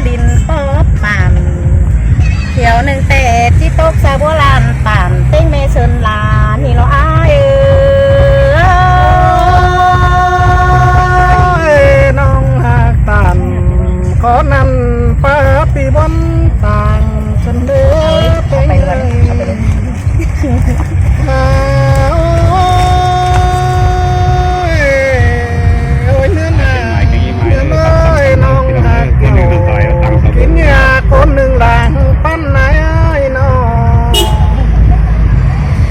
ดินป๊อบป่านเที่ยวหนึ่งแต่ที่ตกซาบัวลานป่านเต้งเมเซินลานี่เราอ้ายน้องหากตันขอนันป้าปีบนต่างฉันเด้อเป็นไงโอ้ยเนื้อหนาเนื้อน้อยน้องหากเกี่ยวกินยาคนหนึ่งหลังปั้นไหนน้อง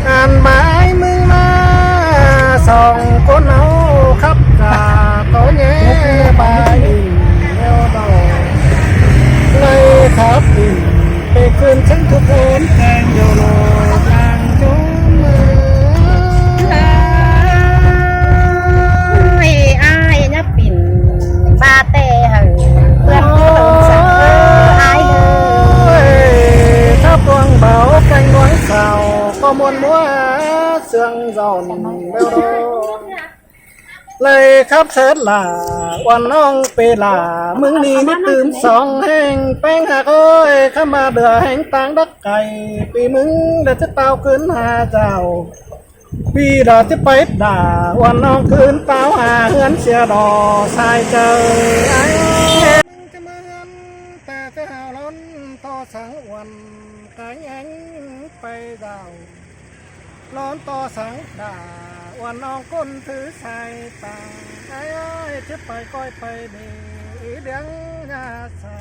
อ่านหมายมึงมาสองคนเอาขับกาโตแย่ไปเอวดอกเลยครับไปคืนฉันทุกคนแทงโยโลกลางจงมืออ้ายนับปิ่นบาเต้เหอเพื่อนเพิ่มสักอ้ายถ้าปวงเบาแกงน้อยสาวก็มวนมัวเสื่องจอนเบลโรเลยครับเสร็จล่ะวันน้องเปล่ามึงนี่นิดตื่มสองแห้งแป้งหักเอ้ยเข้ามาเดือแห้งต่างดักไก่ปีมึงเดี๋ยวจะเต้าขึ้นหาเจ้าปีดอจะไปด่าวันน้องขึ้นเต้าหาเฮือนเสียดอชายเจอไอ้จะมาเฮือนแต่จะหาล้นต่อสังวันกายแองไปดาวร้อนต่อสังด่าวันน้องก้นถือสายตาไอ้จะไปก้อยไปดีเดียงยาใส่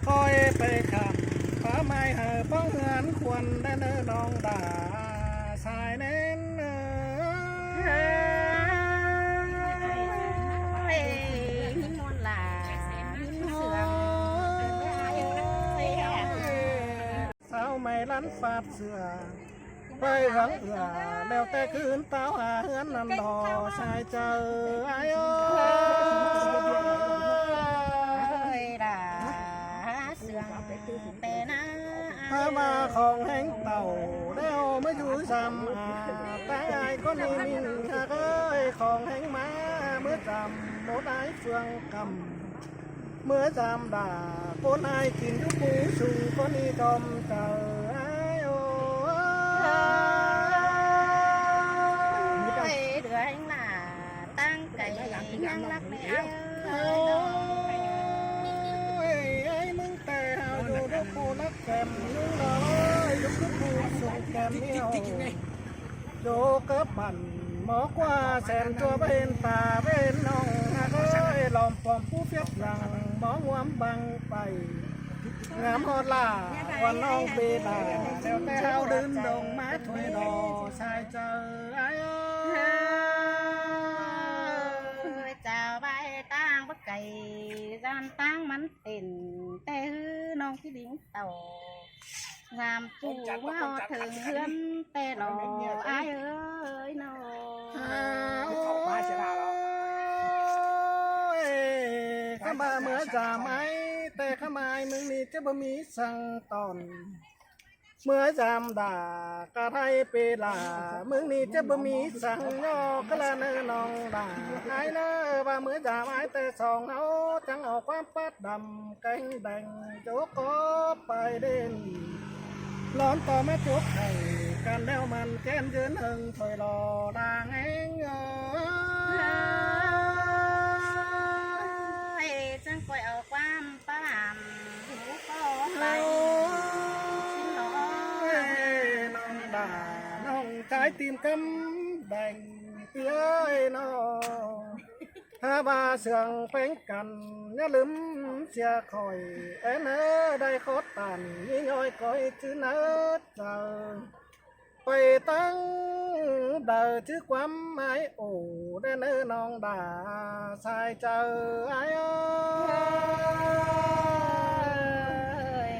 ก้อยไปขับฟ้าไม้เหอป้องเหือนควรได้เนื้อน้องด่าสายเน้นหินมวนหลาหินเสืองสาวไม่ลันฟาดเสือไปหลังแล้วแต่คืนเต้าหาเฮือนนันดอชายเจอไอ้ด่าเสืองแต่นะถ้ามาของแห้งเต่าแล้วไม่อยู่ซ้ำแต่ไอ้ก็นี่มิ่งหากเอ้ยของแห้งมาเมื่อจำโมได้เฟืองกำเมื่อจำด่าคนไอ้กินยุปูสูคนนี้จอมเจอเดือดหนาตั้งใจยังรักไม่เอาไอ้มึงแต่หาดูดูปูนักแกมนึงเลยยุคปูส่งแกมเนี้ยโยกับมันหมอกว่าแสนตัวเป็นตาเป็นน้องหากเอ้ยลอมปอมผู้เฟียบหลังหมองวมบังไปงามฮอดล่าวันน้องเบลาแล้วแต่เฮาเดินดงไม้ถอยดอชายเจอไอ้เจ้าใบตั้งบักไก่จานตั้งมันเต็นแต่น้องที่ดิ้งเต่างามจูว่าถึงเฮือนแต่หนอไอ้เอ้ยหนอข้ามาเมื่อจ่าไม้แต่ข้ามามึงนี่จะบ่มีสั่งตอนเมื่อจำด่ากะไทยเปล่ามึงนี่จะบ่มีสั่งยอกละเนอน้องด่าไอ้เนอว่าเมื่อจ่าไม้แต่สองเอาจังเอาความปัดดำแกงแดงโจกก็ไปเด่นร้อนต่อแม่จกให้กันแล้วมันแก้มยืนหึงถอยรอดางเองจังคอยเอาความป้ามหูก็ไปน้องด่าน้องใจตีมกำแบ่งเตี้ยน้องถ้าบาเสืองเป็นกันอย่าลืมเสียคอยเอ็นเอได้โคตรตันยิ่งอ้อยคอยชื่อเนื้อเจอไปตั้งเดินชื่อความหมายโอ้ได้เนื้อน้องด่าสายเจอไอ้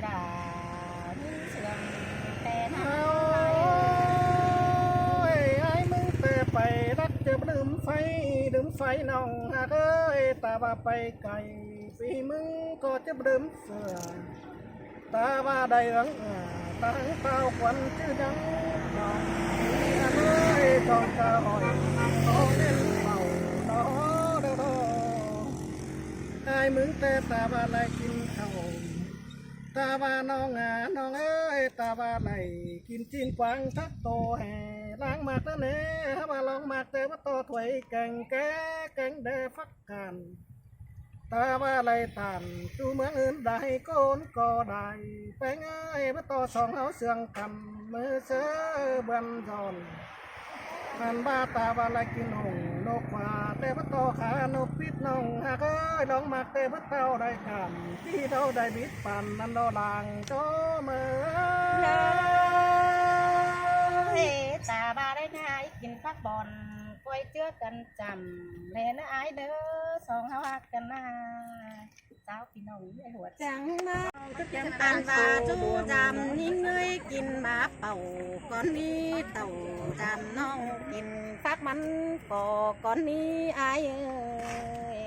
ด่าเสืองแต่นะไอ้มึงแต่ไปรักจะดื่มไฟน้องหากเอ้ยตาว่าไปไก่ปีมึงก็จะดื่มเสือตาว่าได้หลังตั้งเต้าควันชื่อดังน้องเอ้ยต้องจะหอยต้องเล่นเป่าดอไอ้ มึงแต่ตาว่าไรกินข้าวตาว่าน้องน้องเอ้ยตาว่าไรกินจีนกวางทักโตแห่ล้างหมากแล้วเน่ว่าลองหมากแต่ว่าโตถวยแกงแกแกงแดฟักกันตาว่าไรตันจูเมืองอื่นได้โกนก็ได้ไปง่ายว่าโตสองเอาเสื่องคำมือเสือเบือนจอนมันบ้าตาว่าไรกินหงนกว่าแต่ว่าโตขานกพิษน้องหากเอ้ยลองหมากแต่ว่าเต้าได้กันที่เราได้บิดปันนั้นเราลางโจเมือ เฮ้ตาบาได้ง่ายกินฟักบอลกล้วยเจือกันจำแน่นะอายเด้อสองเฮาฮักกันนะสาวพี่น้องไอ้หัวจังมาอันว่าจูจำนิ่งเงยกินมาเป่าก่อนนี้เต่าจำน้องกินฟักมันก่อนนี้อายเอ้ย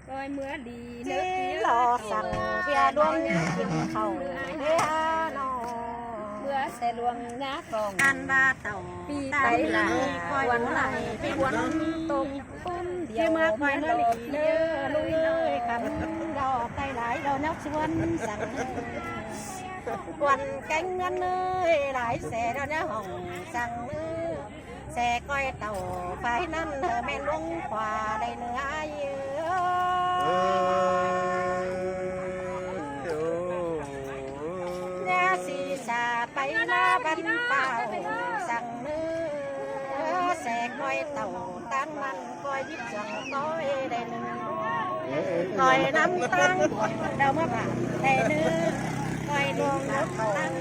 ก้อยเมื่อดี เจ๊หลอสั่งเพียดวงกินข้าวเฮียนอ เมื่อเสลวงงากอง อันบาเต่า ปีไปหลาวันไหลไปวันตกปุ้มเดียวมาเมื่อลีเด้อลุยเลยคำ ดอกไก่หลายดอกนักชวนสั่งวันแกงเงินเลยหลายแสนเนื้อห้องสั่งแสก้อยเต่าไฟนั่นเธอแม่ลวงขวาได้เนื้อเยอะสีสาไปมาบันเป่าสั่งเนื้อแสก้อยเต่าตั้งมันก้อยยิบสั่งก้อยได้เนื้อก้อยน้ำตั้งเดามาผ่านได้เนื้อก้อยดวงน้ำตั้ง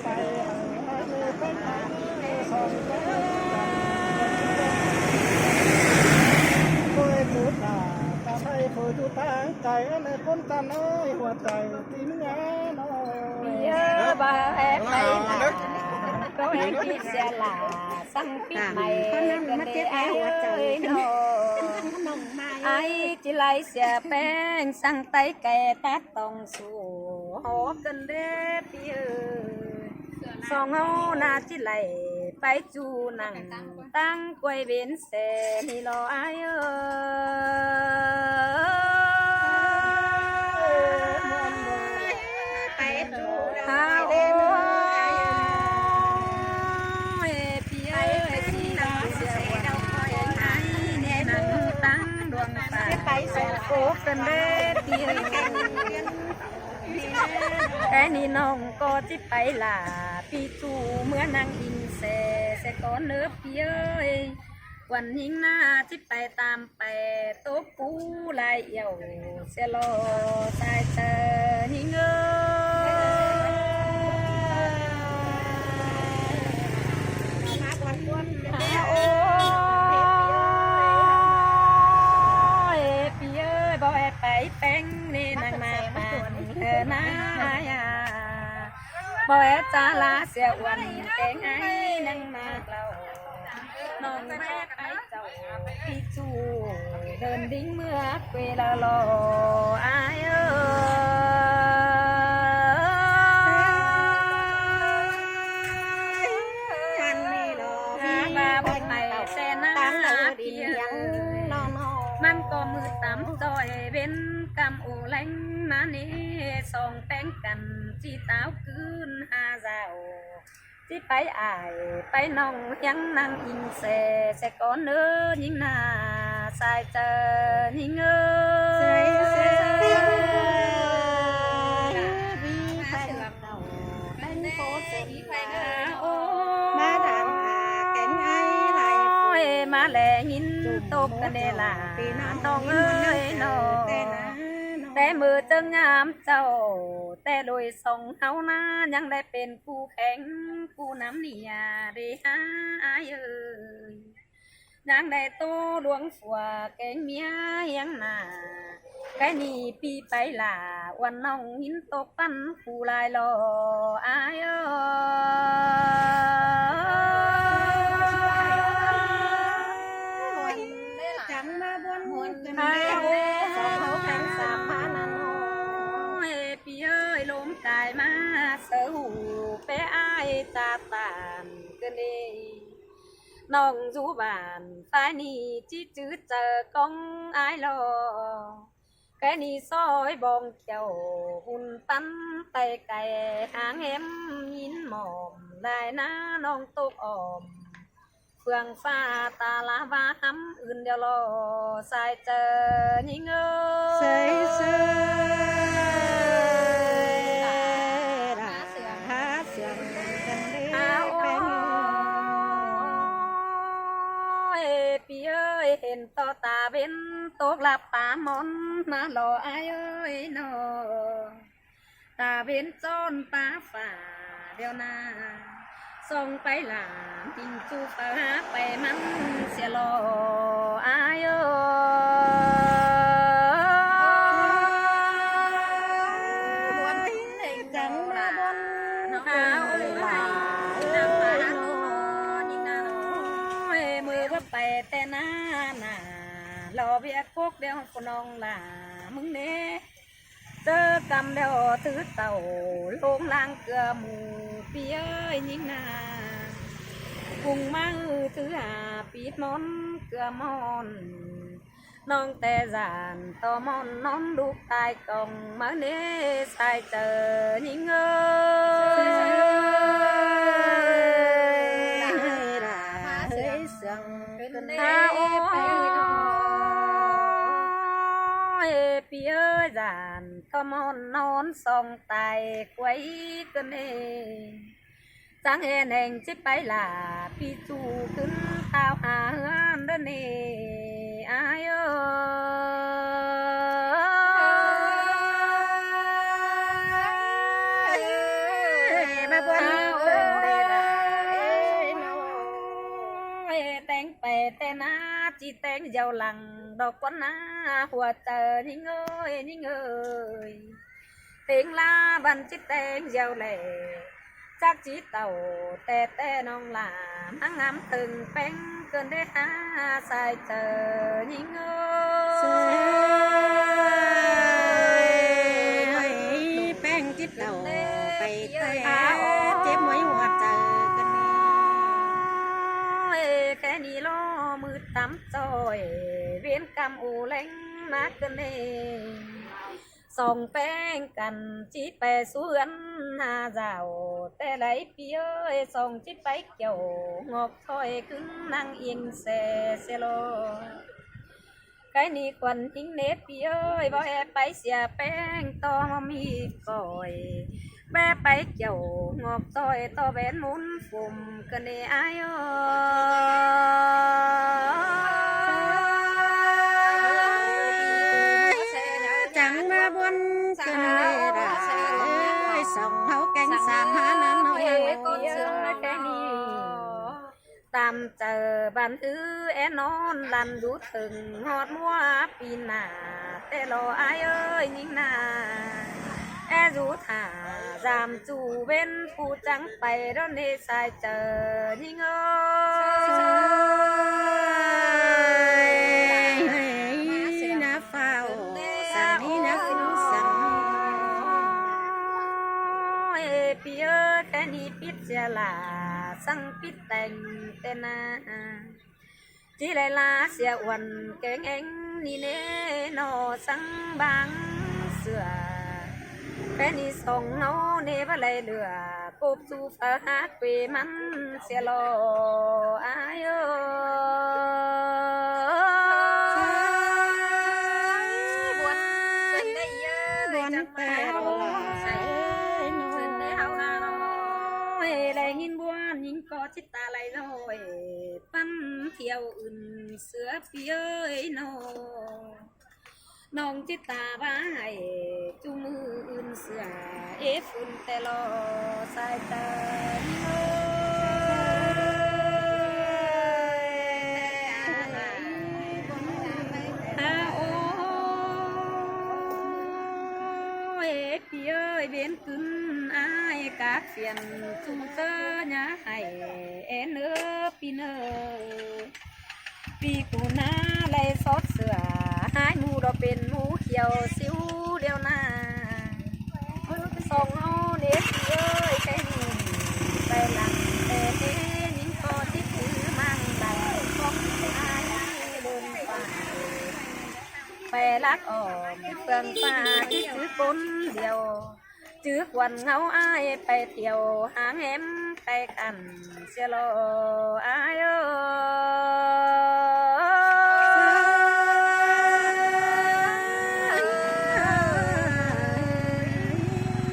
ไปเคยพูดตาตาให้เคยดูทางใจในคนตาน้อยหัวใจที่มึงน้อย เยอะบ่แอบไปหลาก็แอบพิเศษหลาสั่งปิดใหม่กันเด้ไอ้เอ้ยน้องไอ้จิไลเสียแป้งสั่งไตแก่ตัดต้องสู้หอกันเด้พี่เอ้ยสองเฮานาจิไลไปจูนังตั้งกวยเว้นเสนี่รอไอ้เอ้ย ไปดู ฮาโอ้ยพี่เอ้ยที่น้ำเสียวันคอยหายแน่นังตั้งดวงตาไปสองโกกันเด้พี่เอ้ยแค่นี้น้องก็จิไปล่ะพี่จูเมื่อนางอินเสก่อนเนื้อพี่เอ้ยวันยิงหน้าจิไปตามไปโต๊ะปูลายเอี่ยวเสยโลตายเตอยิงเอ้ย มาวันวัน โอ้ยพี่เอ้ยบ่แอบไปแป้งนี่นางมาปานเธอหน้ายาบ่แอบจาลาเสียวันแกงให้นางมาเกลาน้องแม่ไปเจ้าพี่จูเดินดิ้งเมื่อเวลารออายเอ้ย อันนี้รอ มาบนไหนแสนหน้า ตั้งเลย พี่ เดีย เอ้ ง ย นอน มันก็มือต่ำจอยเว้นกำอูแหลงมานี่สองแป้งกันจีเต้าคืนหาเจ้าที่ไปอายไปน้องยังนั่งอิงเสก่อนเนื้อยิงหน้าสายเจอยิงเอ้ ใส่ ย ใส่บีไฟเต่าเป็นโคเสบีไฟ โอ้ มาทางแกงไอ้ไหล ยมาแลยินตกกันเดล่ะน้องเอ้ยน้อง แต่นะ แต่มือเจ้างามเจ้า แต่โดยส่งเฮานายังได้เป็นผู้แข็งผู้น้ำเนียเดีหาเอ้ยยังได้โตดวงสัวแกงเมียยังหนาแค่นี้ปีไปล่ะวันน้องหินตกปั้นผู้ลายรออายเอ้ย จังมาบนหวนกัน ไอ้ แม่ โอ้ สองเขาแข่งสามพานันโ ยพี่เอ้ยลมกายมาเสือหูไปอ้ายตาตานกันเดย น้องอยู่บ้านฝ่ายนี้จีจื้อเจอกองอายรอแค่นี้ซอยบองเจ้าหุ่นปั้นไตไก่หางแหมยินหมอมได้นะน้องตกอ่อมเฟืองฟ้าตาลาบาหำอื่นเดียวรอสายเจอยิ่งเอ้ย เสยเสยหาเสียงกันเด้ หา แป้ง พี่เอ้ยเห็นต่อตาเว้นตกหลับตามอนมาหล่ออายเอ้ยนอตาเว้นจนตาฝ่าเดียวนาส่งไปหลานจิงจูปหาไปมันเสียหล่ออายเอ้ย จังมาบน หาโอ้ยหลาน้ำปลาโน่นี่นาโอ้ยมือก็ไปแต่หน้าหน้ารอเบียกพวกเดียวคนน้องหลามึงเน่เจอกำเดียวถือเต่าลงล่างเกลือหมูพี่เอ้ยนี่นากุ้งมาถือหาปีดมอนเกลือมอนน้องแต่จานต่อมอนน้องลูกตายกล่องมาเน่สายเจอยิ่งเอ้ย เสียงกัน หาโอ้ยพี่เอ้ยจานต่อมอนนอนส่องตายไว้กันเองจังเอ็นเองจะไปล่ะพี่จูขึ้นข้าวหาเฮือนเด้อนี่อายเอ้ย มาบน เอ้ยแต่งไปแต่หน้าจีแต่งเยาวหลังดอกก้นหน้าหัวเจอยิ่งเอ้ยยิ่งเอ้ยเต็งลาบันจิตแต่งเยาวแหล่จักจีเต่าแต่น้องหลามังงามตึงแป้งเกินได้หาสายเจอยิ่งเอ้ย แป้งจิตเต่าไปแต่เจ็บหมวยหัวใจกันนี่ แค่นี้ล้อมือตำจอยเวียนกำอูเล้งมาเกินเองส่องแป้งกันจีไปสวนหน้าเจ้าแต่ไหลพี่เอ้ยส่องจีไปเกี่ยวงอกถอยขึ้นนั่งเอียงเซโลcái ni quần chính nếpพี่เอ้ยบ่แอบไปเสียแป้งต่อมามีก่อยแม่ไปเกี่ยวงอกต้อยต่อแหวนมุนฝุ่มกันเนอายเอ้ย จังมาบนกันเลยด่าส่งเขาแกงสามหานั้นน้อย con sướng cái ni tạm chờ bàn thứ én non làm rút từng ngọt mua pin nà tê lo ai ơi nhưng nà e rút thả giảm chủ bên phụ trắng bày đó nê sai chờ nhưng ơi na phaoสั่งนี้นะสิน้องสั่ง พี่เอ้ยแค่นี้ปิดเสียละสั่งปิดแต่งแต่นาจีไรลาเสียอ้วนแกงเองนี่เน่นอสั่งบางเสือแค่นี้ส่งเงาเนบอะไรเหลือกบสู่ฟ้าหักไปมันเสียรออายเอ้ยบวชเป็นได้เยอะ บวนแต่ละใส่ lại nhìn buồn nhìn có chết ta lại rồi bắn theo ưn sữa phía ơi nó nong chết ta vai chung ưn sữa ế phun tè lo sai taพี่เอ้ยเบียนขึ้นอายกาเปลี่ยนจุ่มเตอหน้าให้เอ็นเออปีเนอปีกูหน้าไหลซอดเสือหายมูเราเป็นหมูเขียวสิวเดียวหน้าส่งเอาเด็กพี่เอ้ยใจหนุ่มไปหลังแต่เด็กยิ่งก็ที่ถือมั่งใบ ลักออมเฟืองฟ้าที่ถือคนเดียวจื้อกวนเงาอายไปเที่ยวหาแหมไปกันเสียโลอายเอ้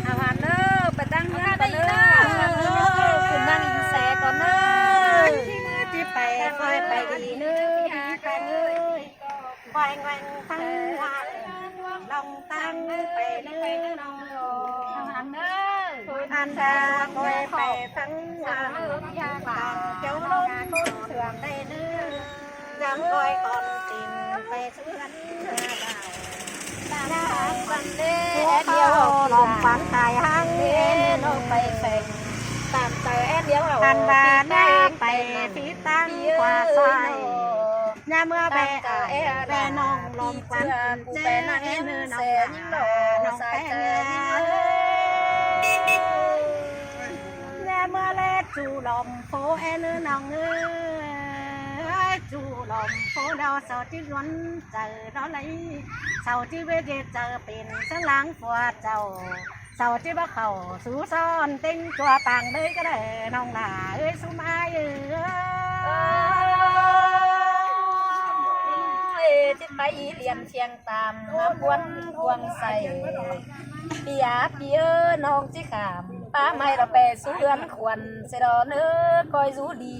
อาวันเนอไปตั้งเงินกันเนอคุณนั่งอินแสก่อนเนอที่ไปคอยไปดีเนื้อดีไปเอ้ยคอยแงงทั้งวันลองตั้งไปเนื้อน้องโยอันดาคอยไปทั้งวันยาบางเจ้าล้มทุ่งเถื่อนได้เนื้อยังคอยก่อนติ่งไปเชื่อนดาวบันเดเดียวลองฝันตายหังเอ็นไปแข่งตามใจเดียวอันดาได้ไปที่ตั้งกว่าใส่ยามเมื่อแม่น้องลมควันเจ้าเอ็นน้องน้องแป้ยามเมื่อเล็ดจูลมโฟเอ็นน้องจูลมโฟดาวสาวที่ล้วนเจอร้อนไหลสาวที่เวทีเจอเป็นสังหลังฝัวเจ้าสาวที่บ้าเขาสู้ซ้อนติ้งตัวปังเลยก็ได้น้องหนาเอ้ยสุมาเอ้ยที่ไปเรียนเชียงตามหาพวนควงใส่ปียาปีน้องที่ขามป้าไม่เราไปสู้เรือนควรเสดอเนื้อคอยรู้ดี